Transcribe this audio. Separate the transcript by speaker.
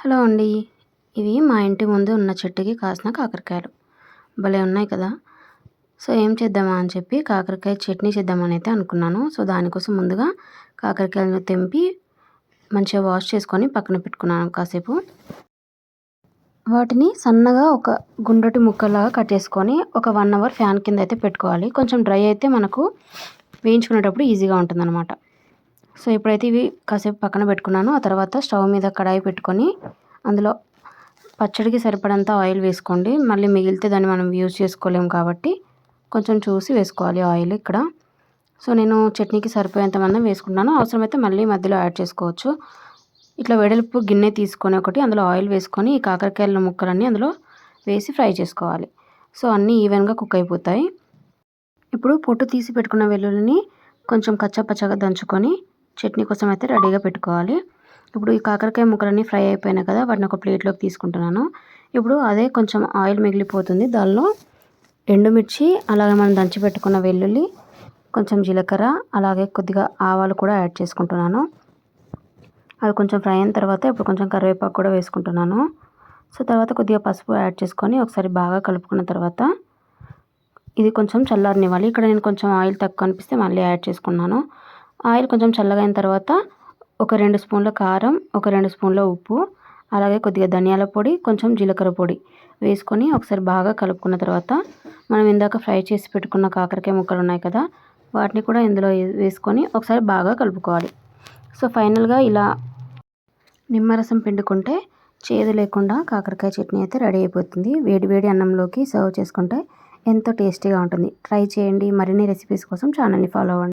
Speaker 1: Hello అండి. ఇవి మా ఇంటి ముందు ఉన్న చెట్టుకి కాసిన కాకరకాయలు. భలే ఉన్నాయి కదా! సో, ఏం చేద్దామా అని చెప్పి కాకరకాయ చట్నీ చేద్దామని అయితే అనుకున్నాను. సో, దానికోసం ముందుగా కాకరకాయలను తెంపి మంచిగా వాష్ చేసుకొని పక్కన పెట్టుకున్నాను కాసేపు. వాటిని సన్నగా ఒక గుండ్రటి ముక్కలాగా కట్ చేసుకొని ఒక 1 అవర్ ఫ్యాన్ కింద అయితే పెట్టుకోవాలి. కొంచెం డ్రై అయితే మనకు వేయించుకునేటప్పుడు ఈజీగా ఉంటుందన్నమాట. సో, ఇప్పుడైతే ఇవి కాసేపు పక్కన పెట్టుకున్నాను. ఆ తర్వాత స్టవ్ మీద కడాయి పెట్టుకొని అందులో పచ్చడికి సరిపడంత ఆయిల్ వేసుకోండి. మళ్ళీ మిగిలితే దాన్ని మనం యూజ్ చేసుకోలేము కాబట్టి కొంచెం చూసి వేసుకోవాలి ఆయిల్ ఇక్కడ. సో, నేను చట్నీకి సరిపోయేంత మందం వేసుకున్నాను. అవసరమైతే మళ్ళీ మధ్యలో యాడ్ చేసుకోవచ్చు. ఇట్లా వెడల్పు గిన్నె తీసుకొని ఒకటి అందులో ఆయిల్ వేసుకొని ఈ కాకరకాయల ముక్కలన్నీ అందులో వేసి ఫ్రై చేసుకోవాలి. సో, అన్నీ ఈవెన్గా కుక్ అయిపోతాయి. ఇప్పుడు పొట్టు తీసి పెట్టుకున్న వెల్లుల్లిని కొంచెం కచ్చాపచ్చాగా దంచుకొని చట్నీ కోసం అయితే రెడీగా పెట్టుకోవాలి. ఇప్పుడు ఈ కాకరకాయ ముక్కలన్నీ ఫ్రై అయిపోయినాయి కదా, వాటిని ఒక ప్లేట్లోకి తీసుకుంటున్నాను. ఇప్పుడు అదే కొంచెం ఆయిల్ మిగిలిపోతుంది. దానిలో ఎండుమిర్చి, అలాగే మనం దంచి పెట్టుకున్న వెల్లుల్లి, కొంచెం జీలకర్ర, అలాగే కొద్దిగా ఆవాలు కూడా యాడ్ చేసుకుంటున్నాను. అది కొంచెం ఫ్రై అయిన తర్వాత ఇప్పుడు కొంచెం కరివేపాకు కూడా వేసుకుంటున్నాను. సో, తర్వాత కొద్దిగా పసుపు యాడ్ చేసుకొని ఒకసారి బాగా కలుపుకున్న తర్వాత ఇది కొంచెం చల్లారనివ్వాలి. ఇక్కడ నేను కొంచెం ఆయిల్ తక్కువ అనిపిస్తే మళ్ళీ యాడ్ చేసుకున్నాను. ఆయిల్ కొంచెం చల్లగైన తర్వాత ఒక 2 స్పూన్ల కారం, ఒక 2 స్పూన్ల ఉప్పు, అలాగే కొద్దిగా ధనియాల పొడి, కొంచెం జీలకర్ర పొడి వేసుకొని ఒకసారి బాగా కలుపుకున్న తర్వాత మనం ఇందాక ఫ్రై చేసి పెట్టుకున్న కాకరకాయ ముక్కలు ఉన్నాయి కదా, వాటిని కూడా ఇందులో వేసుకొని ఒకసారి బాగా కలుపుకోవాలి. సో, ఫైనల్గా ఇలా నిమ్మరసం పిండుకుంటే చేదు లేకుండా కాకరకాయ చట్నీ అయితే రెడీ అయిపోతుంది. వేడి వేడి అన్నంలోకి సర్వ్ చేసుకుంటే ఎంతో టేస్టీగా ఉంటుంది. ట్రై చేయండి. మరిన్ని రెసిపీస్ కోసం ఛానల్ని ఫాలో అవ్వండి.